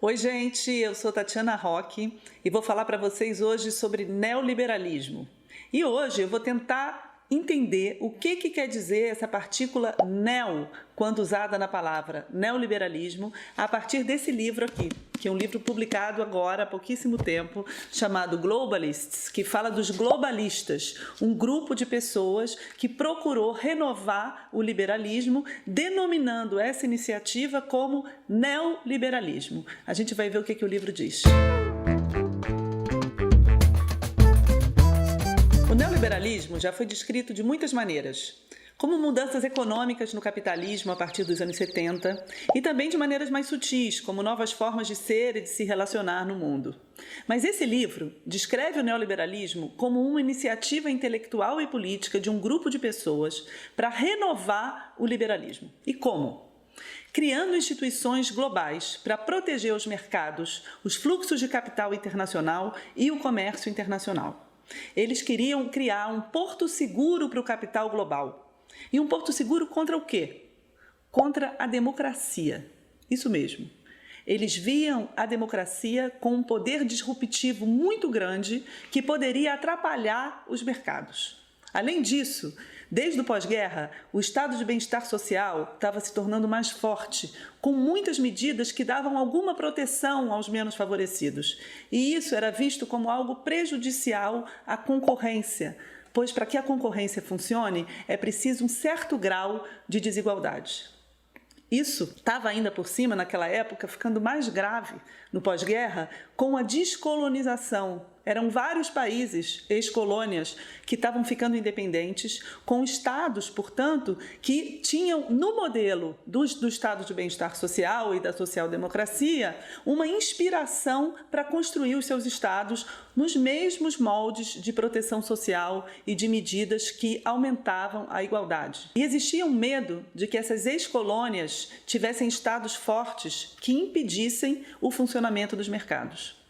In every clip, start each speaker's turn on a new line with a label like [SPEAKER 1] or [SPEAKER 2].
[SPEAKER 1] Oi, gente, eu sou Tatiana Roque e vou falar para vocês hoje sobre neoliberalismo. E hoje eu vou tentar entender o que quer dizer essa partícula neo, quando usada na palavra neoliberalismo, a partir desse livro aqui, que é um livro publicado agora há pouquíssimo tempo, chamado Globalists, que fala dos globalistas, um grupo de pessoas que procurou renovar o liberalismo, denominando essa iniciativa como neoliberalismo. A gente vai ver o que o livro diz. O neoliberalismo já foi descrito de muitas maneiras, como mudanças econômicas no capitalismo a partir dos anos 70 e também de maneiras mais sutis, como novas formas de ser e de se relacionar no mundo. Mas esse livro descreve o neoliberalismo como uma iniciativa intelectual e política de um grupo de pessoas para renovar o liberalismo. E como? Criando instituições globais para proteger os mercados, os fluxos de capital internacional e o comércio internacional. Eles queriam criar um porto seguro para o capital global. E um porto seguro contra o quê? Contra a democracia. Isso mesmo. Eles viam a democracia com um poder disruptivo muito grande que poderia atrapalhar os mercados. Além disso, desde o pós-guerra, o estado de bem-estar social estava se tornando mais forte, com muitas medidas que davam alguma proteção aos menos favorecidos. E isso era visto como algo prejudicial à concorrência, pois para que a concorrência funcione é preciso um certo grau de desigualdade. Isso estava ainda por cima, naquela época, ficando mais grave no pós-guerra, com a descolonização. Eram vários países, ex-colônias, que estavam ficando independentes, com estados, portanto, que tinham, no modelo do estado de bem-estar social e da social-democracia, uma inspiração para construir os seus estados nos mesmos moldes de proteção social e de medidas que aumentavam a igualdade. E existia um medo de que essas ex-colônias tivessem estados fortes que impedissem o funcionamento dos mercados.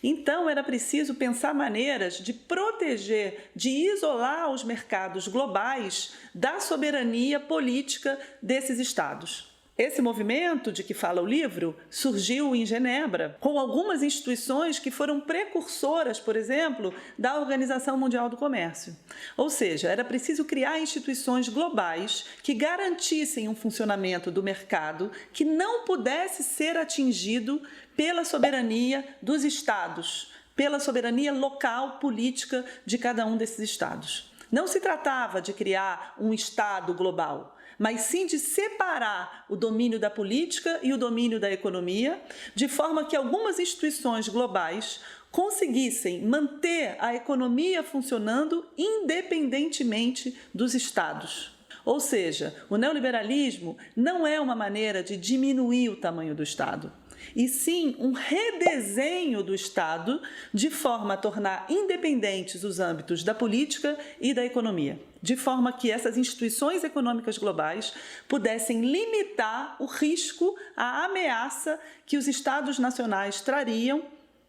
[SPEAKER 1] Então, era preciso pensar maneiras de proteger, de isolar os mercados globais da soberania política desses estados. Esse movimento de que fala o livro surgiu em Genebra, com algumas instituições que foram precursoras, por exemplo, da Organização Mundial do Comércio. Ou seja, era preciso criar instituições globais que garantissem um funcionamento do mercado que não pudesse ser atingido pela soberania dos estados, pela soberania local política de cada um desses estados. Não se tratava de criar um estado global, mas sim de separar o domínio da política e o domínio da economia, de forma que algumas instituições globais conseguissem manter a economia funcionando independentemente dos estados. Ou seja, o neoliberalismo não é uma maneira de diminuir o tamanho do Estado, e sim um redesenho do Estado de forma a tornar independentes os âmbitos da política e da economia, de forma que essas instituições econômicas globais pudessem limitar o risco, a ameaça que os Estados nacionais trariam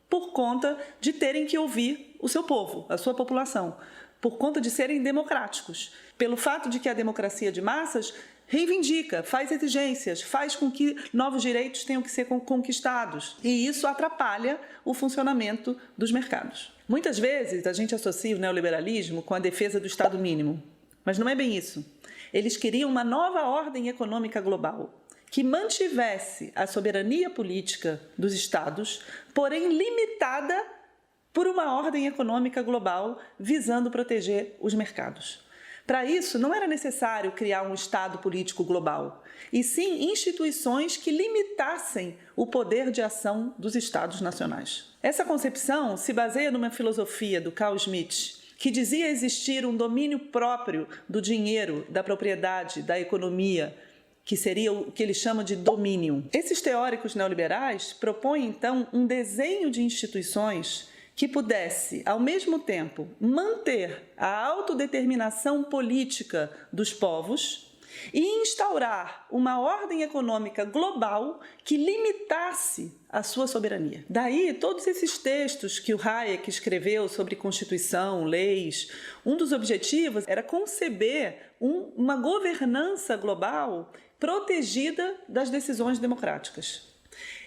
[SPEAKER 1] por conta de terem que ouvir o seu povo, a sua população, por conta de serem democráticos, pelo fato de que a democracia de massas reivindica, faz exigências, faz com que novos direitos tenham que ser conquistados. E isso atrapalha o funcionamento dos mercados. Muitas vezes a gente associa o neoliberalismo com a defesa do Estado mínimo, mas não é bem isso. Eles queriam uma nova ordem econômica global, que mantivesse a soberania política dos Estados, porém limitada por uma ordem econômica global visando proteger os mercados. Para isso, não era necessário criar um Estado político global, e sim instituições que limitassem o poder de ação dos Estados nacionais. Essa concepção se baseia numa filosofia do Carl Schmitt, que dizia existir um domínio próprio do dinheiro, da propriedade, da economia, que seria o que eles chamam de domínio. Esses teóricos neoliberais propõem, então, um desenho de instituições que pudesse, ao mesmo tempo, manter a autodeterminação política dos povos e instaurar uma ordem econômica global que limitasse a sua soberania. Daí, todos esses textos que o Hayek escreveu sobre Constituição, leis, um dos objetivos era conceber uma governança global protegida das decisões democráticas.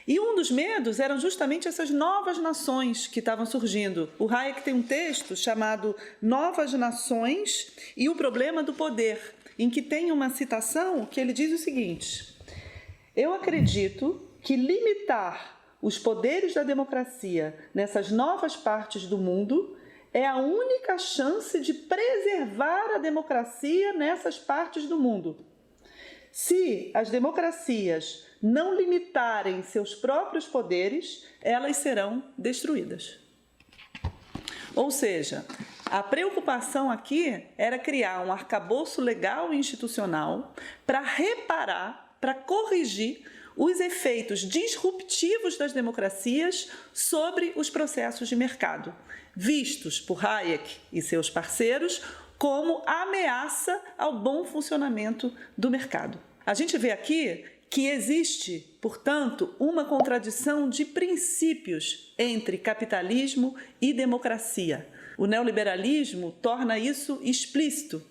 [SPEAKER 1] E um dos medos eram justamente essas novas nações que estavam surgindo. O Hayek tem um texto chamado Novas Nações e o Problema do Poder, em que tem uma citação que ele diz o seguinte: eu acredito que limitar os poderes da democracia nessas novas partes do mundo é a única chance de preservar a democracia nessas partes do mundo. Se as democracias não limitarem seus próprios poderes, elas serão destruídas. Ou seja, a preocupação aqui era criar um arcabouço legal e institucional para reparar, para corrigir os efeitos disruptivos das democracias sobre os processos de mercado, vistos por Hayek e seus parceiros como ameaça ao bom funcionamento do mercado. A gente vê aqui que existe, portanto, uma contradição de princípios entre capitalismo e democracia. O neoliberalismo torna isso explícito.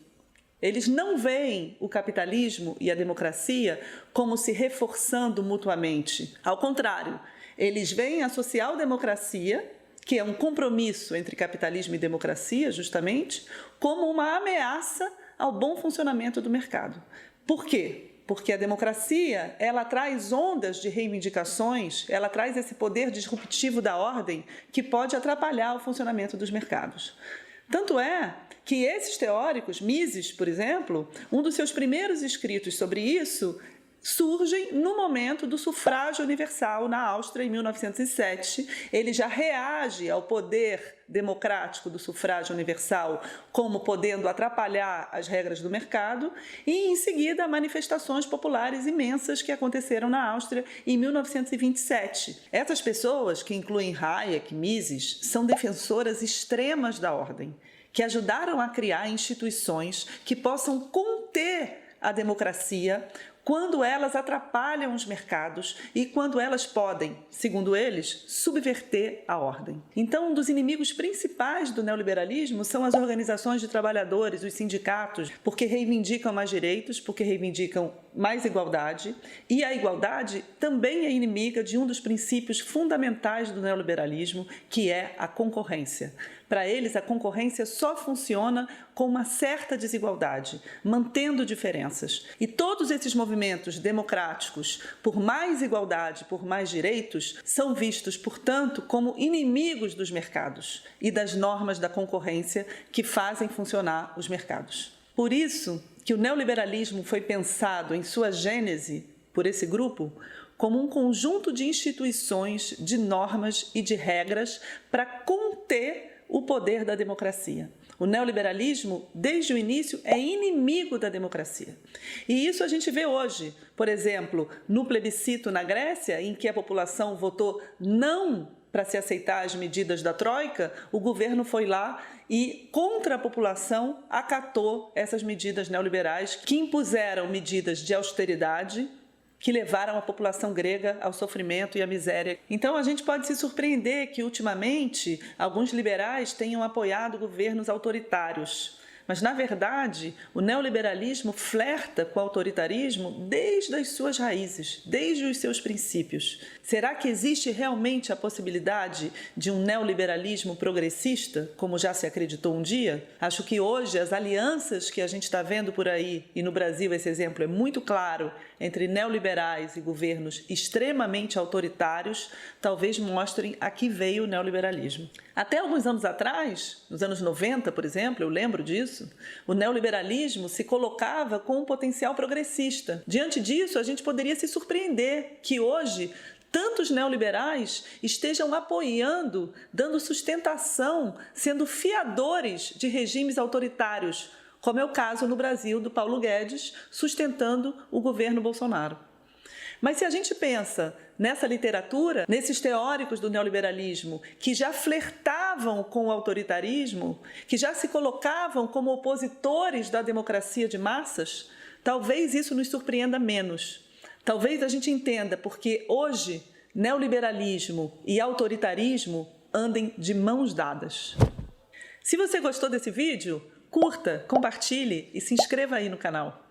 [SPEAKER 1] Eles não veem o capitalismo e a democracia como se reforçando mutuamente. Ao contrário, eles veem a social-democracia, que é um compromisso entre capitalismo e democracia, justamente, como uma ameaça ao bom funcionamento do mercado. Por quê? Porque a democracia, ela traz ondas de reivindicações, ela traz esse poder disruptivo da ordem que pode atrapalhar o funcionamento dos mercados. Tanto é que esses teóricos, Mises, por exemplo, um dos seus primeiros escritos sobre isso, surgem no momento do sufrágio universal na Áustria, em 1907. Ele já reage ao poder democrático do sufrágio universal como podendo atrapalhar as regras do mercado e, em seguida, manifestações populares imensas que aconteceram na Áustria em 1927. Essas pessoas, que incluem Hayek, Mises, são defensoras extremas da ordem, que ajudaram a criar instituições que possam conter a democracia quando elas atrapalham os mercados e quando elas podem, segundo eles, subverter a ordem. Então, um dos inimigos principais do neoliberalismo são as organizações de trabalhadores, os sindicatos, porque reivindicam mais direitos, porque reivindicam mais igualdade, e a igualdade também é inimiga de um dos princípios fundamentais do neoliberalismo, que é a concorrência. Para eles, a concorrência só funciona com uma certa desigualdade, mantendo diferenças. E todos esses movimentos democráticos por mais igualdade, por mais direitos, são vistos, portanto, como inimigos dos mercados e das normas da concorrência que fazem funcionar os mercados. Por isso que o neoliberalismo foi pensado em sua gênese por esse grupo como um conjunto de instituições, de normas e de regras para conter o poder da democracia. O neoliberalismo, desde o início, é inimigo da democracia. E isso a gente vê hoje. Por exemplo, no plebiscito na Grécia, em que a população votou não para se aceitar as medidas da Troika, o governo foi lá e, contra a população, acatou essas medidas neoliberais que impuseram medidas de austeridade, que levaram a população grega ao sofrimento e à miséria. Então, a gente pode se surpreender que, ultimamente, alguns liberais tenham apoiado governos autoritários. Mas, na verdade, o neoliberalismo flerta com o autoritarismo desde as suas raízes, desde os seus princípios. Será que existe realmente a possibilidade de um neoliberalismo progressista, como já se acreditou um dia? Acho que hoje as alianças que a gente está vendo por aí, e no Brasil esse exemplo é muito claro, entre neoliberais e governos extremamente autoritários, talvez mostrem a que veio o neoliberalismo. Até alguns anos atrás, nos anos 90, por exemplo, eu lembro disso, o neoliberalismo se colocava com um potencial progressista. Diante disso, a gente poderia se surpreender que hoje tantos neoliberais estejam apoiando, dando sustentação, sendo fiadores de regimes autoritários, como é o caso no Brasil do Paulo Guedes, sustentando o governo Bolsonaro. Mas se a gente pensa nessa literatura, nesses teóricos do neoliberalismo que já flertavam com o autoritarismo, que já se colocavam como opositores da democracia de massas, talvez isso nos surpreenda menos. Talvez a gente entenda porque hoje neoliberalismo e autoritarismo andem de mãos dadas. Se você gostou desse vídeo, curta, compartilhe e se inscreva aí no canal.